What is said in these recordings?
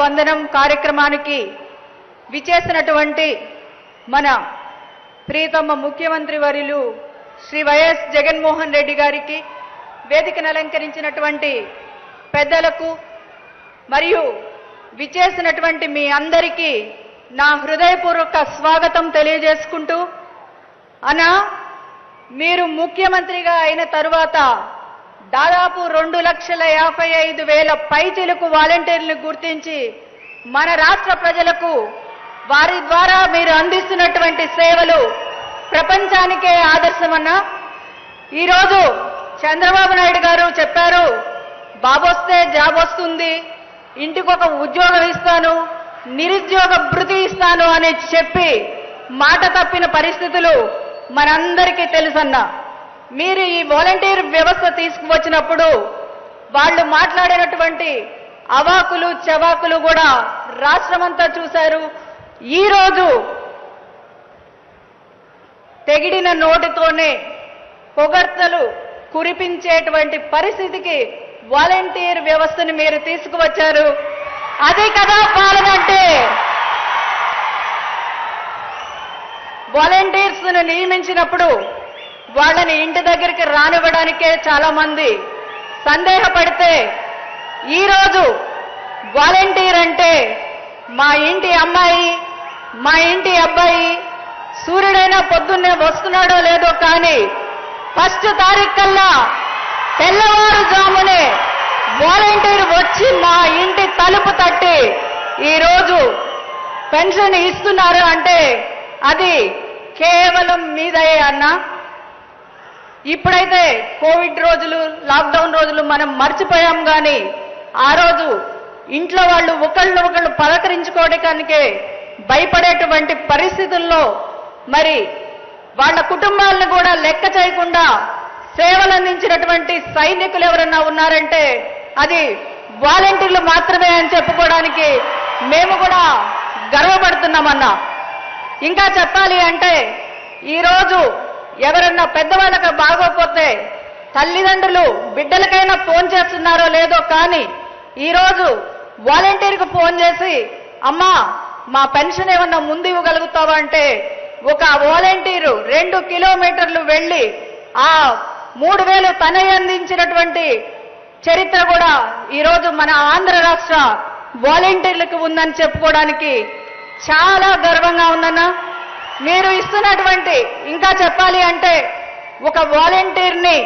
వందనం కార్యక్రమానికి విచేసినటువంటి మన ప్రియతమ ముఖ్యమంత్రి వర్యులు శ్రీ వైఎస్ జగన్మోహన్ రెడ్డి గారికి, వేదికను అలంకరించినటువంటి పెద్దలకు మరియు విచేసినటువంటి మీ అందరికీ నా హృదయపూర్వక స్వాగతం తెలియజేసుకుంటూ, అన్నా మీరు ముఖ్యమంత్రిగా అయిన తరువాత దాదాపు 2,55,000 పైచిలుకు వాలంటీర్లను గుర్తించి మన రాష్ట్ర ప్రజలకు వారి ద్వారా మీరు అందిస్తున్నటువంటి సేవలు ప్రపంచానికే ఆదర్శమన్నా. ఈరోజు చంద్రబాబు నాయుడు గారు చెప్పారు, బాబొస్తే జాబ్ వస్తుంది, ఇంటికొక ఉద్యోగం ఇస్తాను, నిరుద్యోగ భృతి ఇస్తాను అని చెప్పి మాట తప్పిన పరిస్థితులు మనందరికీ తెలుసన్నా. మీరు ఈ వాలంటీర్ వ్యవస్థ తీసుకువచ్చినప్పుడు వాళ్ళు మాట్లాడినటువంటి అవాకులు చవాకులు కూడా రాష్ట్రమంతా చూశారు. ఈరోజు తెగిడిన నోటితోనే పొగడ్తలు కురిపించేటువంటి పరిస్థితికి వాలంటీర్ వ్యవస్థను మీరు తీసుకువచ్చారు. అదే కదా పాలన అంటే. వాలంటీర్స్ ను నియమించినప్పుడు వాళ్ళని ఇంటి దగ్గరికి రానివ్వడానికే చాలా మంది సందేహపడితే, ఈరోజు వాలంటీర్ అంటే మా ఇంటి అమ్మాయి, మా ఇంటి అబ్బాయి సూర్యుడైనా పొద్దున్నే వస్తున్నాడో లేదో కానీ ఫస్ట్ తారీఖు కల్లా తెల్లవారుజామునే వాలంటీర్ వచ్చి మా ఇంటి తలుపు తట్టి ఈరోజు పెన్షన్ ఇస్తున్నారు అంటే అది కేవలం మీదయే అన్నా. ఇప్పుడైతే కోవిడ్ రోజులు, లాక్డౌన్ రోజులు మనం మర్చిపోయాం, కానీ ఆ రోజు ఇంట్లో వాళ్ళు ఒకళ్ళు పలకరించుకోవడానికే భయపడేటువంటి పరిస్థితుల్లో మరి వాళ్ళ కుటుంబాలను కూడా లెక్క చేయకుండా సేవలు అందించినటువంటి సైనికులు ఎవరన్నా ఉన్నారంటే అది వాలంటీర్లు మాత్రమే అని చెప్పుకోవడానికి మేము కూడా గర్వపడుతున్నామన్నా. ఇంకా చెప్పాలి అంటే ఈరోజు ఎవరన్నా పెద్దవాళ్ళకి బాగోకపోతే తల్లిదండ్రులు బిడ్డలకైనా ఫోన్ చేస్తున్నారో లేదో కానీ ఈరోజు వాలంటీర్కి ఫోన్ చేసి, అమ్మా మా పెన్షన్ ఏమన్నా ముందు ఇవ్వగలుగుతావా అంటే ఒక వాలంటీరు 2 కిలోమీటర్లు వెళ్ళి ఆ 3,000 తనయ్య అందించినటువంటి చరిత్ర కూడా ఈరోజు మన ఆంధ్ర రాష్ట్ర వాలంటీర్లకు ఉందని చెప్పుకోవడానికి చాలా గర్వంగా ఉందన్నా. మీరు ఇస్తున్నటువంటి, ఇంకా చెప్పాలి అంటే ఒక వాలంటీర్ని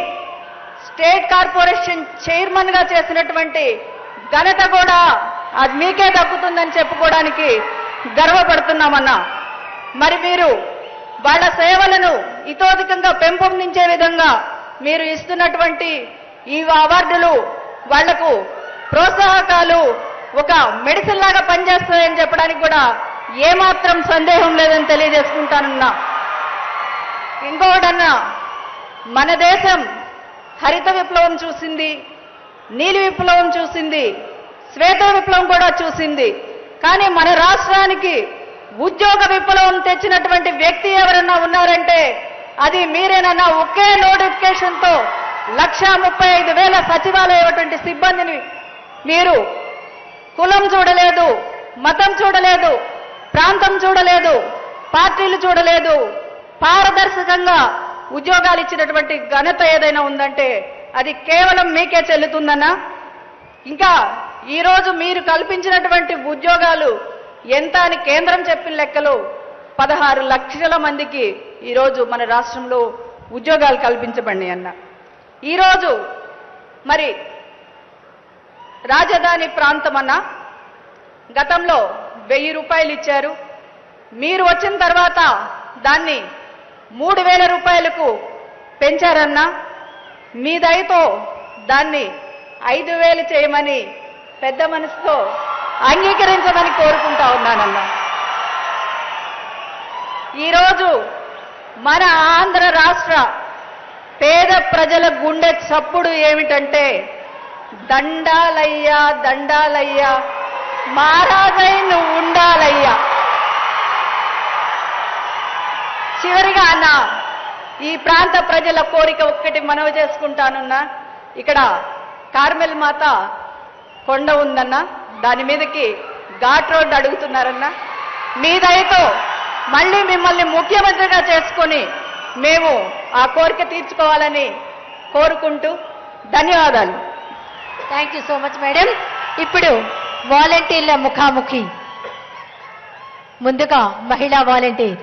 స్టేట్ కార్పొరేషన్ చైర్మన్ గా చేసినటువంటి ఘనత కూడా అది మీకే దక్కుతుందని చెప్పుకోవడానికి గర్వపడుతున్నామన్నా. మరి మీరు వాళ్ళ సేవలను ఇతోధికంగా పెంపొందించే విధంగా మీరు ఇస్తున్నటువంటి ఈ అవార్డులు వాళ్లకు ప్రోత్సాహకాలు ఒక మెడిసిన్ లాగా పనిచేస్తాయని చెప్పడానికి కూడా ఏమాత్రం సందేహం లేదని తెలియజేసుకుంటానన్నా. ఇంకొకటన్నా, మన దేశం హరిత విప్లవం చూసింది, నీలి విప్లవం చూసింది, శ్వేత విప్లవం కూడా చూసింది. కానీ మన రాష్ట్రానికి ఉద్యోగ విప్లవం తెచ్చినటువంటి వ్యక్తి ఎవరన్నా ఉన్నారంటే అది మీరేనన్నా. ఒకే నోటిఫికేషన్తో 1,35,000 సచివాలయటువంటి సిబ్బందిని మీరు కులం చూడలేదు, మతం చూడలేదు, ప్రాంతం చూడలేదు, పార్టీలు చూడలేదు, పారదర్శకంగా ఉద్యోగాలు ఇచ్చినటువంటి ఘనత ఏదైనా ఉందంటే అది కేవలం మీకే చెల్లుతుందన్నా. ఇంకా ఈరోజు మీరు కల్పించినటువంటి ఉద్యోగాలు ఎంత అని కేంద్రం చెప్పిన లెక్కలు 16 లక్షల మందికి ఈరోజు మన రాష్ట్రంలో ఉద్యోగాలు కల్పించబడినాయి అన్న. ఈరోజు మరి రాజధాని ప్రాంతం అన్న గతంలో 1,000 రూపాయలు ఇచ్చారు. మీరు వచ్చిన తర్వాత దాన్ని 3,000 రూపాయలకు పెంచారన్నా. మీ దయతో దాన్ని 5,000 చేయమని పెద్ద మనసుతో అంగీకరించమని కోరుకుంటా ఉన్నానన్నా. ఈరోజు మన ఆంధ్ర రాష్ట్ర పేద ప్రజల గుండె చప్పుడు ఏమిటంటే దండాలయ్యా దండాలయ్యా మహారాజై నువ్వు ఉండాలయ్యా. చివరిగా అన్న ఈ ప్రాంత ప్రజల కోరిక ఒక్కటి మనవి చేసుకుంటానున్నా. ఇక్కడ కార్మెల్ మాత కొండ ఉందన్న, దాని మీదకి ఘాట్ రోడ్డు అడుగుతున్నారన్నా. మీ దయతో మళ్ళీ మిమ్మల్ని ముఖ్యమంత్రిగా చేసుకొని మేము ఆ కోరిక తీర్చుకోవాలని కోరుకుంటూ ధన్యవాదాలు. Thank you so much madam. ఇప్పుడు వాలంటీర్ల ముఖాముఖి. ముందుగా మహిళా వాలంటీర్